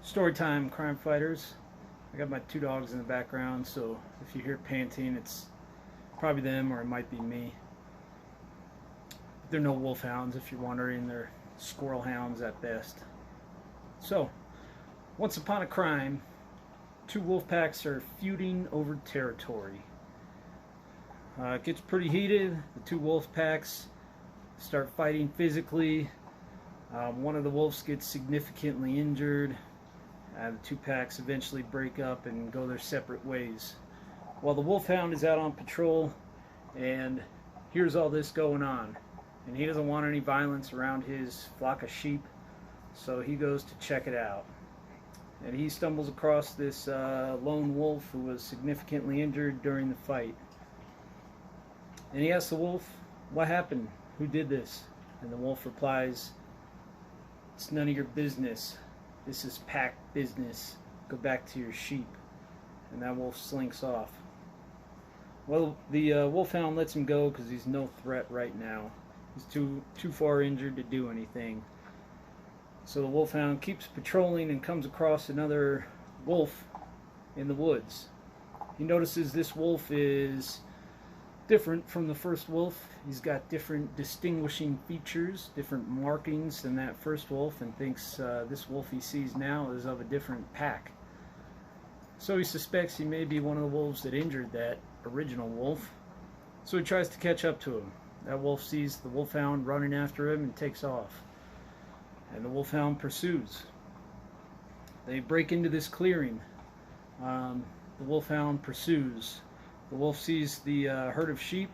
Storytime, crime fighters. I got my two dogs in the background, so if you hear panting, it's probably them or it might be me. They're no wolfhounds, if you're wondering. They're squirrel hounds at best. So, once upon a crime, two wolf packs are feuding over territory. It gets pretty heated. The two wolf packs start fighting physically. One of the wolves gets significantly injured. The two packs eventually break up and go their separate ways. While the wolfhound is out on patrol and hears all this going on, and he doesn't want any violence around his flock of sheep, so he goes to check it out. And he stumbles across this lone wolf who was significantly injured during the fight. And he asks the wolf, "What happened? Who did this?" And the wolf replies, "It's none of your business. This is pack business. Go back to your sheep." And that wolf slinks off. Well, the wolfhound lets him go because he's no threat right now. He's too far injured to do anything. So the wolfhound keeps patrolling and comes across another wolf in the woods. He notices this wolf is different from the first wolf. He's got different distinguishing features, different markings than that first wolf, and thinks this wolf he sees now is of a different pack. So he suspects he may be one of the wolves that injured that original wolf. So he tries to catch up to him. That wolf sees the wolfhound running after him and takes off. And the wolfhound pursues. They break into this clearing. The wolfhound pursues. The wolf sees the herd of sheep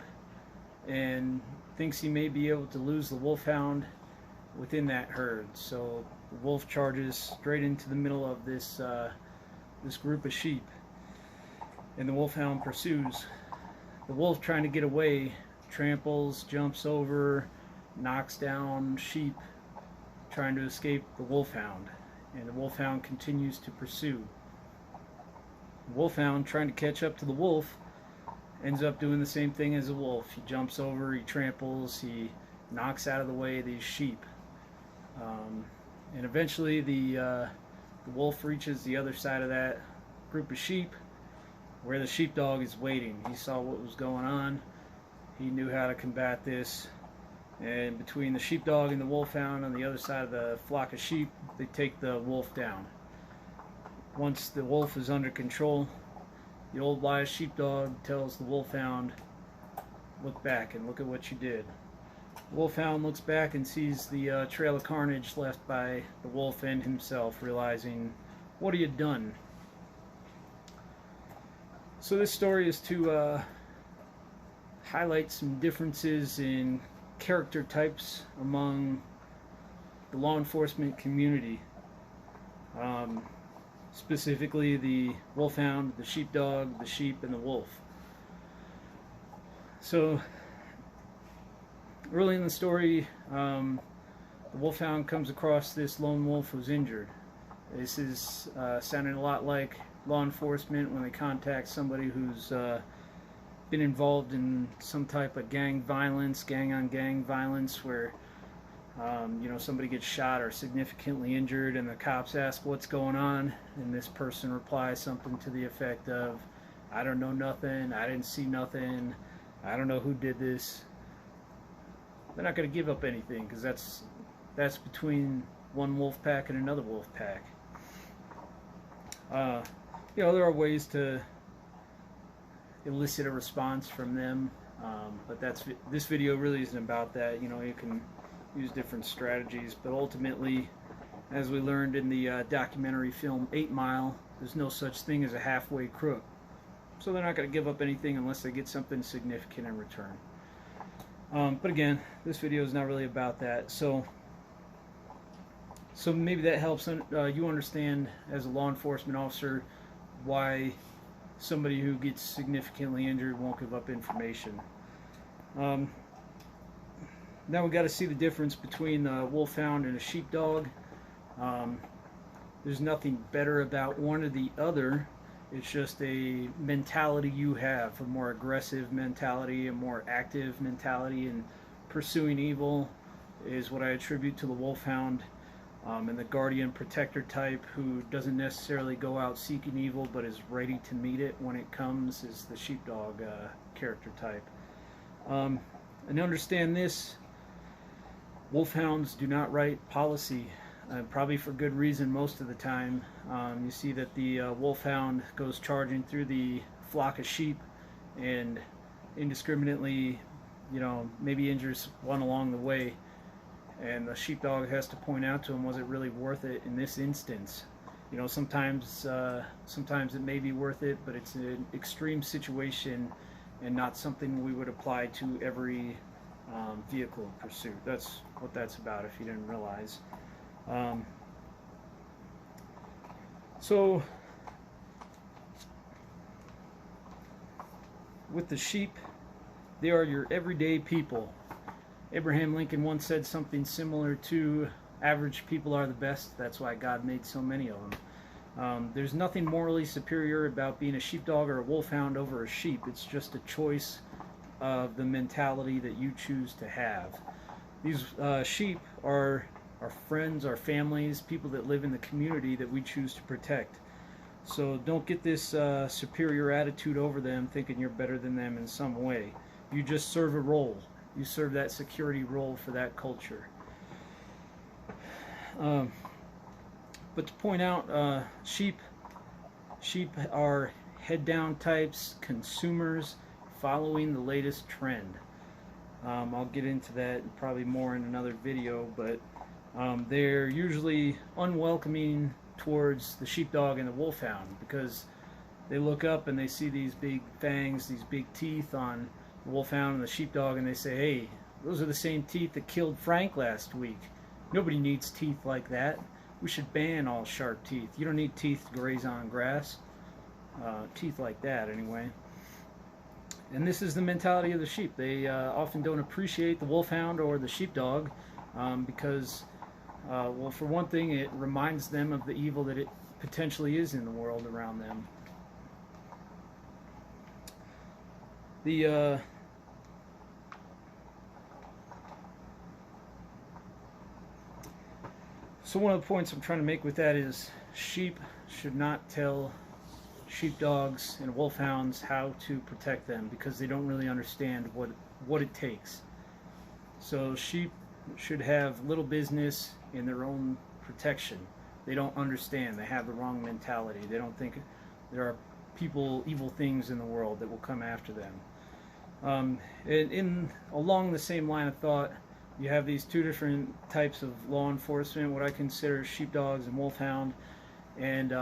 and thinks he may be able to lose the wolfhound within that herd. So the wolf charges straight into the middle of this group of sheep, and the wolfhound pursues. The wolf, trying to get away, tramples, jumps over, knocks down sheep, trying to escape the wolfhound, and the wolfhound continues to pursue. The wolfhound, trying to catch up to the wolf, ends up doing the same thing as the wolf. He jumps over, he tramples, he knocks out of the way these sheep. And eventually the wolf reaches the other side of that group of sheep where the sheepdog is waiting. He saw what was going on. He knew how to combat this. And between the sheepdog and the wolfhound on the other side of the flock of sheep, they take the wolf down. Once the wolf is under control, the old wise sheepdog tells the wolfhound, "Look back and look at what you did." The wolfhound looks back and sees the trail of carnage left by the wolf and himself, realizing, what he had done. So this story is to highlight some differences in character types among the law enforcement community. Specifically the wolfhound, the sheepdog, the sheep, and the wolf. So early in the story, the wolfhound comes across this lone wolf who's injured. This is sounding a lot like law enforcement when they contact somebody who's been involved in some type of gang violence, gang-on-gang violence, where somebody gets shot or significantly injured, and the cops ask what's going on, and this person replies something to the effect of, "I don't know nothing, I didn't see nothing, I don't know who did this." They're not going to give up anything, because that's between one wolf pack and another wolf pack. There are ways to elicit a response from them, but this video really isn't about that. You can use different strategies, but ultimately, as we learned in the documentary film 8 Mile, there's no such thing as a halfway crook. So they're not going to give up anything unless they get something significant in return. But again, this video is not really about that. So maybe that helps you understand, as a law enforcement officer, why somebody who gets significantly injured won't give up information. Now we got to see the difference between a wolfhound and a sheepdog. There's nothing better about one or the other. It's just a mentality you have, a more aggressive mentality, a more active mentality, and pursuing evil is what I attribute to the wolfhound. And the guardian protector type, who doesn't necessarily go out seeking evil but is ready to meet it when it comes, is the sheepdog character type. And understand this: wolfhounds do not write policy, probably for good reason most of the time. You see that the wolfhound goes charging through the flock of sheep and indiscriminately, maybe injures one along the way. And the sheepdog has to point out to him, was it really worth it in this instance? Sometimes it may be worth it, but it's an extreme situation and not something we would apply to every vehicle pursuit. That's what that's about, if you didn't realize. So with the sheep, they are your everyday people. Abraham Lincoln once said something similar to, average people are the best, that's why God made so many of them. There's nothing morally superior about being a sheepdog or a wolfhound over a sheep. It's just a choice of the mentality that you choose to have. These sheep are our friends, our families, people that live in the community that we choose to protect. So don't get this superior attitude over them, thinking you're better than them in some way. You just serve a role. You serve that security role for that culture. But to point out, sheep are head-down types, consumers, following the latest trend. I'll get into that probably more in another video, but they're usually unwelcoming towards the sheepdog and the wolfhound, because they look up and they see these big fangs, these big teeth on the wolfhound and the sheepdog, and they say, hey, those are the same teeth that killed Frank last week. Nobody needs teeth like that. We should ban all sharp teeth. You don't need teeth to graze on grass. Teeth like that, anyway. And this is the mentality of the sheep. They often don't appreciate the wolfhound or the sheepdog because, well, for one thing, it reminds them of the evil that it potentially is in the world around them. So one of the points I'm trying to make with that is sheep should not tell sheepdogs and wolfhounds how to protect them, because they don't really understand what it takes. So sheep should have little business in their own protection. They don't understand. They have the wrong mentality. They don't think there are people, evil things in the world that will come after them. Along the same line of thought, you have these two different types of law enforcement, what I consider sheepdogs and wolfhound. And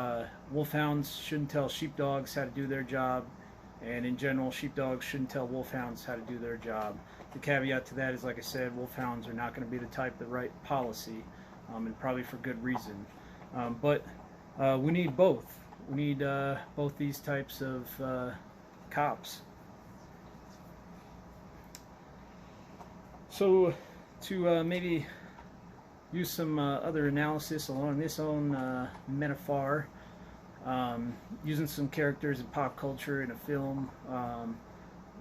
wolfhounds shouldn't tell sheepdogs how to do their job, and in general, sheepdogs shouldn't tell wolfhounds how to do their job. The caveat to that is, like I said, wolfhounds are not going to be the type that write policy, and probably for good reason. But we need both. We need both these types of cops. So to maybe use some other analysis along this own metaphor, using some characters in pop culture in a film,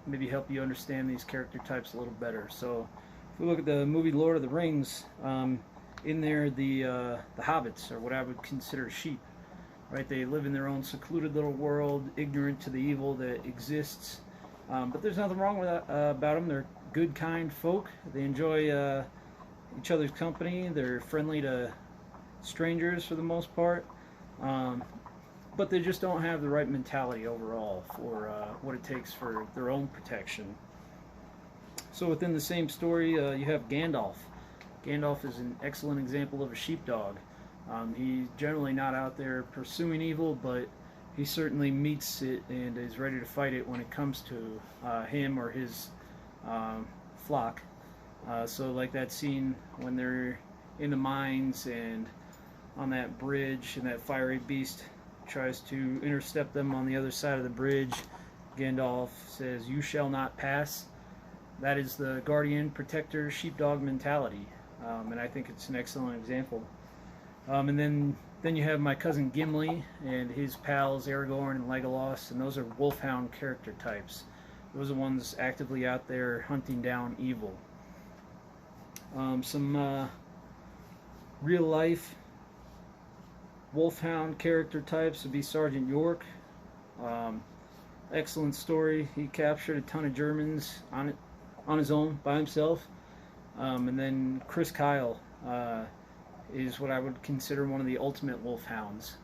maybe help you understand these character types a little better. So if we look at the movie Lord of the Rings, in there the hobbits are what I would consider sheep, right? They live in their own secluded little world, ignorant to the evil that exists, but there's nothing wrong with that, about them. They're good, kind folk. They enjoy each other's company. They're friendly to strangers for the most part, but they just don't have the right mentality overall for what it takes for their own protection. So within the same story, you have Gandalf. Gandalf is an excellent example of a sheepdog. He's generally not out there pursuing evil, but he certainly meets it and is ready to fight it when it comes to him or his flock. So like that scene when they're in the mines and on that bridge, and that fiery beast tries to intercept them on the other side of the bridge, Gandalf says, "You shall not pass." That is the guardian, protector, sheepdog mentality, and I think it's an excellent example. And then you have my cousin Gimli and his pals Aragorn and Legolas, and those are wolfhound character types. Those are the ones actively out there hunting down evil. Some Real life Wolfhound character types would be Sergeant York. Um, Excellent story. He captured a ton of Germans on his own by himself. And then Chris Kyle is what I would consider one of the ultimate Wolfhounds.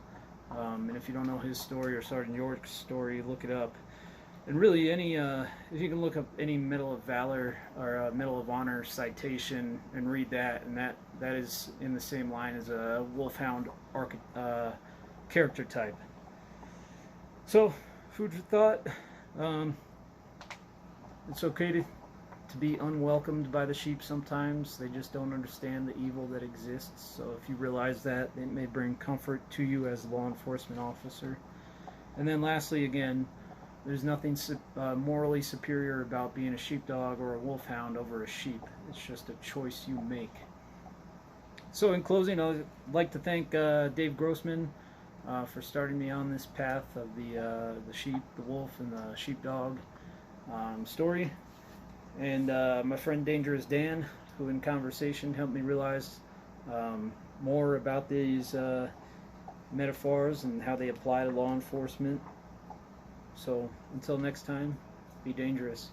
And if you don't know his story or Sergeant York's story, look it up. And really, if you can look up any Medal of Valor or Medal of Honor citation and read that, and that is in the same line as a Wolfhound character type. So, food for thought. It's okay to be unwelcomed by the sheep sometimes. They just don't understand the evil that exists. So if you realize that, it may bring comfort to you as a law enforcement officer. And then lastly, again, there's nothing morally superior about being a sheepdog or a wolfhound over a sheep. It's just a choice you make. So in closing, I'd like to thank Dave Grossman for starting me on this path of the sheep, the wolf, and the sheepdog story. And my friend Dangerous Dan, who in conversation helped me realize more about these metaphors and how they apply to law enforcement. So until next time, be dangerous.